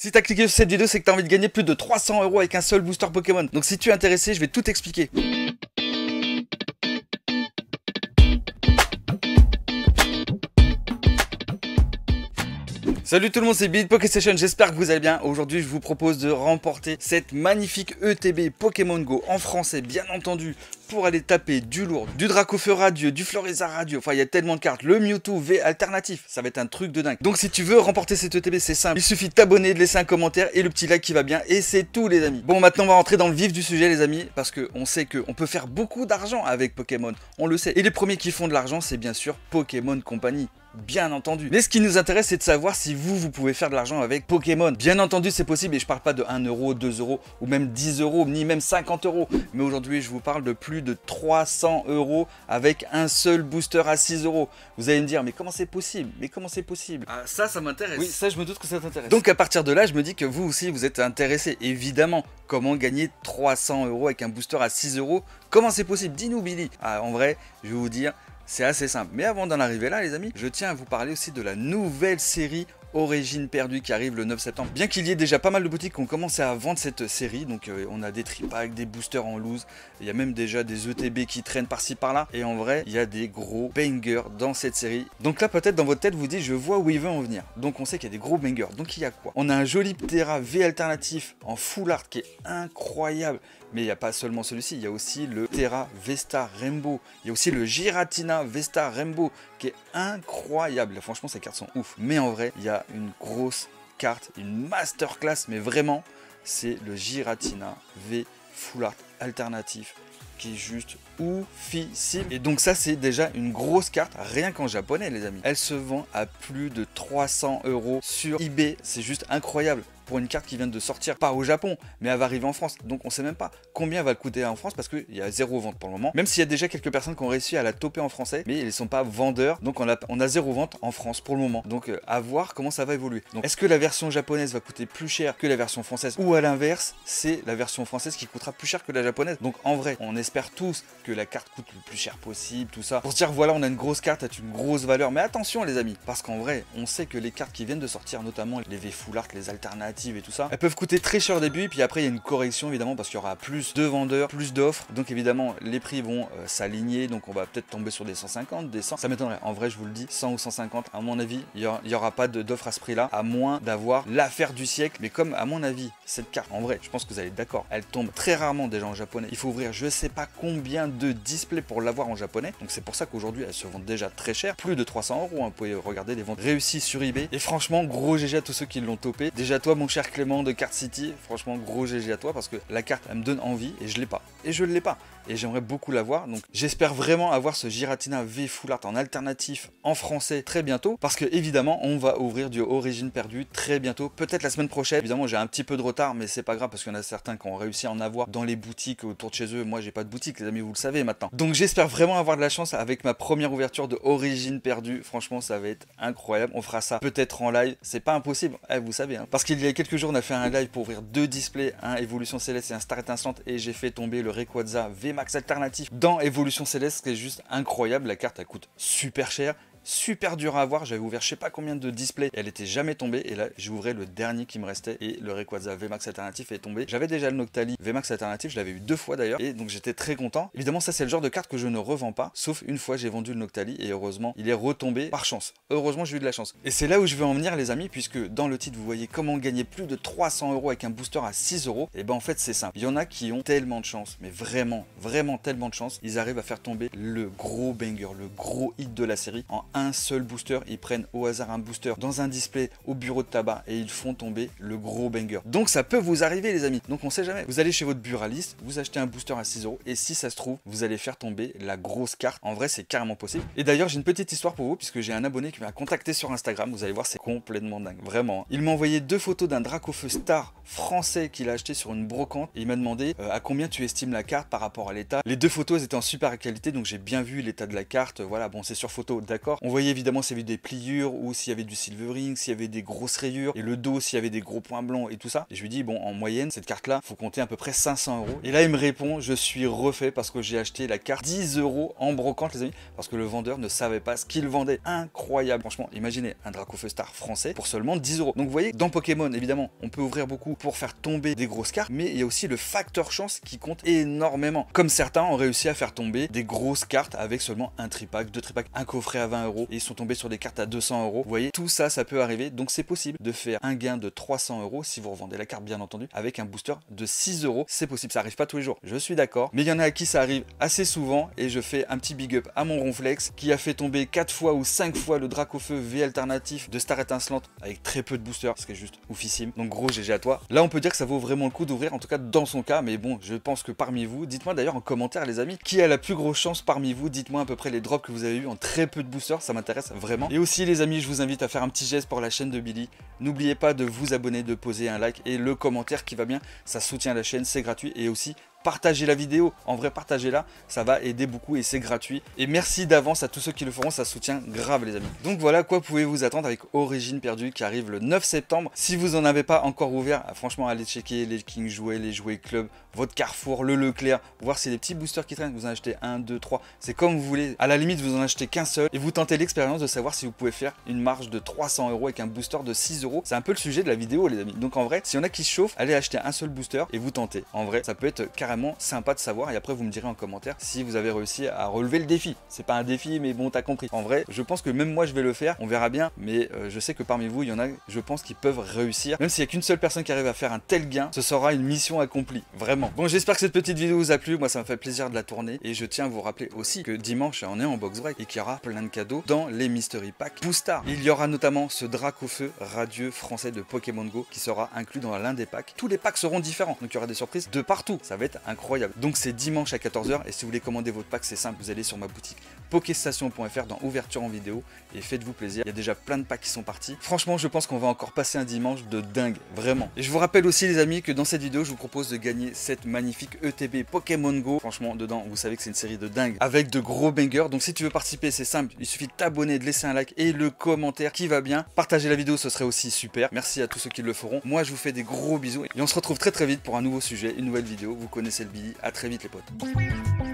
Si t'as cliqué sur cette vidéo, c'est que t'as envie de gagner plus de 300 € avec un seul booster Pokémon. Donc si tu es intéressé, je vais tout expliquer. Salut tout le monde, c'est Bit PokéStation, j'espère que vous allez bien. Aujourd'hui, je vous propose de remporter cette magnifique ETB Pokémon Go en français, bien entendu, pour aller taper du lourd, du Dracofeu radieux, du Florizarre radieux. Enfin, il y a tellement de cartes. Le Mewtwo V alternatif, ça va être un truc de dingue. Donc, si tu veux remporter cette ETB, c'est simple. Il suffit de t'abonner, de laisser un commentaire et le petit like qui va bien. Et c'est tout, les amis. Bon, maintenant, on va rentrer dans le vif du sujet, les amis, parce qu'on sait qu'on peut faire beaucoup d'argent avec Pokémon. On le sait. Et les premiers qui font de l'argent, c'est bien sûr Pokémon Company. Bien entendu. Mais ce qui nous intéresse, c'est de savoir si vous pouvez faire de l'argent avec Pokémon. Bien entendu, c'est possible et je parle pas de 1 €, 2 € ou même 10 €, ni même 50 €. Mais aujourd'hui, je vous parle de plus de 300 € avec un seul booster à 6 €. Vous allez me dire, mais comment c'est possible? Mais comment c'est possible? Ah, ça m'intéresse. Oui, ça, je me doute que ça t'intéresse. Donc, à partir de là, je me dis que vous aussi, vous êtes intéressé. Évidemment, comment gagner 300 € avec un booster à 6 €? Comment c'est possible? Dis-nous, Billy. Ah, en vrai, je vais vous dire... c'est assez simple. Mais avant d'en arriver là, les amis, je tiens à vous parler aussi de la nouvelle série Origine perdue qui arrive le 9 septembre. Bien qu'il y ait déjà pas mal de boutiques qui ont commencé à vendre cette série, donc on a des tripacks, des boosters en loose, il y a même déjà des ETB qui traînent par-ci par-là, et en vrai, il y a des gros bangers dans cette série. Donc là, peut-être dans votre tête, vous dites, je vois où il veut en venir. Donc on sait qu'il y a des gros bangers. Donc il y a quoi? On a un joli Ptera V alternatif en full art qui est incroyable. Mais il n'y a pas seulement celui-ci, il y a aussi le Ptera V-Star Rainbow. Il y a aussi le Giratina V-Star Rainbow qui est incroyable. Franchement, ces cartes sont ouf. Mais en vrai, il y a une grosse carte, une masterclass, mais vraiment, c'est le Giratina V Full Art alternatif qui est juste oufissime. Et donc ça, c'est déjà une grosse carte, rien qu'en japonais, les amis. Elle se vend à plus de 300 € sur eBay. C'est juste incroyable. Pour une carte qui vient de sortir, pas au Japon, mais elle va arriver en France. Donc on sait même pas combien va le coûter en France parce qu'il y a zéro vente pour le moment. Même s'il y a déjà quelques personnes qui ont réussi à la toper en français, mais ils ne sont pas vendeurs. Donc on a zéro vente en France pour le moment. Donc à voir comment ça va évoluer. Donc est-ce que la version japonaise va coûter plus cher que la version française? Ou à l'inverse, c'est la version française qui coûtera plus cher que la japonaise? Donc en vrai, on espère tous que la carte coûte le plus cher possible, tout ça. Pour se dire voilà, on a une grosse carte avec une grosse valeur. Mais attention les amis, parce qu'en vrai, on sait que les cartes qui viennent de sortir, notamment les V Full Art, les alternatives et tout ça, elles peuvent coûter très cher au début, puis après il y a une correction évidemment parce qu'il y aura plus de vendeurs, plus d'offres, donc évidemment les prix vont s'aligner, donc on va peut-être tomber sur des 150, des 100, ça m'étonnerait, en vrai je vous le dis, 100 ou 150, à mon avis, il n'y aura pas d'offre à ce prix là, à moins d'avoir l'affaire du siècle, mais comme à mon avis, cette carte, en vrai, je pense que vous allez être d'accord, elle tombe très rarement déjà en japonais, il faut ouvrir je sais pas combien de displays pour l'avoir en japonais, donc c'est pour ça qu'aujourd'hui elle se vend déjà très cher, plus de 300 €, hein, vous pouvez regarder les ventes réussies sur eBay, et franchement, gros GG à tous ceux qui l'ont topé, déjà toi mon cher Clément de Card City, franchement gros GG à toi parce que la carte elle me donne envie et je l'ai pas. Et je ne l'ai pas. Et j'aimerais beaucoup l'avoir. Donc j'espère vraiment avoir ce Giratina V Full Art en alternatif en français très bientôt. Parce que évidemment on va ouvrir du Origine perdue très bientôt. Peut-être la semaine prochaine. Évidemment j'ai un petit peu de retard mais c'est pas grave parce qu'il y en a certains qui ont réussi à en avoir dans les boutiques autour de chez eux. Moi j'ai pas de boutique les amis, vous le savez maintenant. Donc j'espère vraiment avoir de la chance avec ma première ouverture de Origine perdue. Franchement ça va être incroyable. On fera ça peut-être en live. C'est pas impossible. Vous savez. Hein. Parce qu'il y a quelques jours on a fait un live pour ouvrir deux displays. Un Évolution Céleste et un Star Étincelante. Et j'ai fait tomber le Rayquaza VMAX alternatif dans Évolution Céleste, ce qui est juste incroyable. La carte elle coûte super cher, super dur à avoir. J'avais ouvert je sais pas combien de displays et elle était jamais tombée, et là j'ai ouvert le dernier qui me restait et le Rayquaza VMAX alternatif est tombé. J'avais déjà le Noctali VMAX alternatif, je l'avais eu 2 fois d'ailleurs, et donc j'étais très content. Évidemment ça c'est le genre de carte que je ne revends pas, sauf une fois j'ai vendu le Noctali et heureusement il est retombé par chance. Heureusement j'ai eu de la chance. Et c'est là où je veux en venir les amis, puisque dans le titre vous voyez comment gagner plus de 300 € avec un booster à 6 €. Et ben en fait c'est simple, il y en a qui ont tellement de chance, mais vraiment tellement de chance, ils arrivent à faire tomber le gros banger, le gros hit de la série en un seul booster. Ils prennent au hasard un booster dans un display au bureau de tabac et ils font tomber le gros banger. Donc ça peut vous arriver les amis, donc on sait jamais. Vous allez chez votre buraliste, vous achetez un booster à 6 € et si ça se trouve vous allez faire tomber la grosse carte. En vrai c'est carrément possible. Et d'ailleurs j'ai une petite histoire pour vous, puisque j'ai un abonné qui m'a contacté sur Instagram, vous allez voir c'est complètement dingue, vraiment. Il m'a envoyé 2 photos d'un Dracofeu Star français qu'il a acheté sur une brocante et il m'a demandé à combien tu estimes la carte par rapport à l'état. Les 2 photos elles étaient en super qualité, donc j'ai bien vu l'état de la carte. Voilà, bon c'est sur photo d'accord, On voyait évidemment s'il y avait des pliures ou s'il y avait du silvering, s'il y avait des grosses rayures et le dos s'il y avait des gros points blancs et tout ça. Et je lui dis bon, en moyenne cette carte là faut compter à peu près 500 €. Et là il me répond je suis refait parce que j'ai acheté la carte 10 € en brocante les amis, parce que le vendeur ne savait pas ce qu'il vendait. Incroyable, franchement, imaginez un Dracofeu Star français pour seulement 10 €. Donc vous voyez, dans Pokémon évidemment on peut ouvrir beaucoup pour faire tomber des grosses cartes, mais il y a aussi le facteur chance qui compte énormément. Comme certains ont réussi à faire tomber des grosses cartes avec seulement un tripack, deux tripacks, un coffret à 20 € et ils sont tombés sur des cartes à 200 €. Vous voyez, tout ça, ça peut arriver. Donc c'est possible de faire un gain de 300 € si vous revendez la carte bien entendu avec un booster de 6 €. C'est possible, ça arrive pas tous les jours, je suis d'accord, mais il y en a à qui ça arrive assez souvent et je fais un petit big up à mon Ronflex qui a fait tomber 4 fois ou 5 fois le Dracofeu V alternatif de Star étincelante avec très peu de boosters, ce qui est juste oufissime. Donc gros GG à toi. Là on peut dire que ça vaut vraiment le coup d'ouvrir, en tout cas dans son cas, mais bon, je pense que parmi vous, dites-moi d'ailleurs en commentaire les amis, qui a la plus grosse chance parmi vous, dites-moi à peu près les drops que vous avez eu en très peu de boosters, ça m'intéresse vraiment. Et aussi les amis, je vous invite à faire un petit geste pour la chaîne de Billy. N'oubliez pas de vous abonner, de poser un like et le commentaire qui va bien, ça soutient la chaîne, c'est gratuit et aussi partagez la vidéo, en vrai partagez-la, ça va aider beaucoup et c'est gratuit. Et merci d'avance à tous ceux qui le feront, ça soutient grave les amis. Donc voilà quoi pouvez-vous attendre avec Origine Perdue qui arrive le 9 septembre. Si vous n'en avez pas encore ouvert, franchement allez checker les King Jouets, les Jouets Club, votre Carrefour, le Leclerc, voir si les petits boosters qui traînent, vous en achetez 1, 2, 3, c'est comme vous voulez. À la limite vous en achetez qu'un seul et vous tentez l'expérience de savoir si vous pouvez faire une marge de 300 € avec un booster de 6 €. C'est un peu le sujet de la vidéo les amis. Donc en vrai, s'il y en a qui se chauffent, allez acheter un seul booster et vous tentez. En vrai, ça peut être carrément sympa de savoir et après vous me direz en commentaire si vous avez réussi à relever le défi. C'est pas un défi mais bon t'as compris. En vrai je pense que même moi je vais le faire, on verra bien, mais je sais que parmi vous il y en a je pense qui peuvent réussir. Même s'il n'y a qu'une seule personne qui arrive à faire un tel gain, ce sera une mission accomplie, vraiment. Bon j'espère que cette petite vidéo vous a plu, moi ça me fait plaisir de la tourner et je tiens à vous rappeler aussi que dimanche on est en box break et qu'il y aura plein de cadeaux dans les Mystery Pack Boostar. Il y aura notamment ce Dracofeu radieux français de Pokémon Go qui sera inclus dans l'un des packs. Tous les packs seront différents donc il y aura des surprises de partout, ça va être incroyable. Donc c'est dimanche à 14 h et si vous voulez commander votre pack c'est simple, vous allez sur ma boutique pokestation.fr dans ouverture en vidéo et faites-vous plaisir, il y a déjà plein de packs qui sont partis. Franchement je pense qu'on va encore passer un dimanche de dingue, vraiment. Et je vous rappelle aussi les amis que dans cette vidéo je vous propose de gagner cette magnifique ETB Pokémon Go. Franchement dedans vous savez que c'est une série de dingue avec de gros bangers, donc si tu veux participer c'est simple, il suffit de t'abonner, de laisser un like et le commentaire qui va bien. Partager la vidéo ce serait aussi super, merci à tous ceux qui le feront. Moi je vous fais des gros bisous et on se retrouve très vite pour un nouveau sujet, une nouvelle vidéo. Vous connaissez le Billy, à très vite les potes.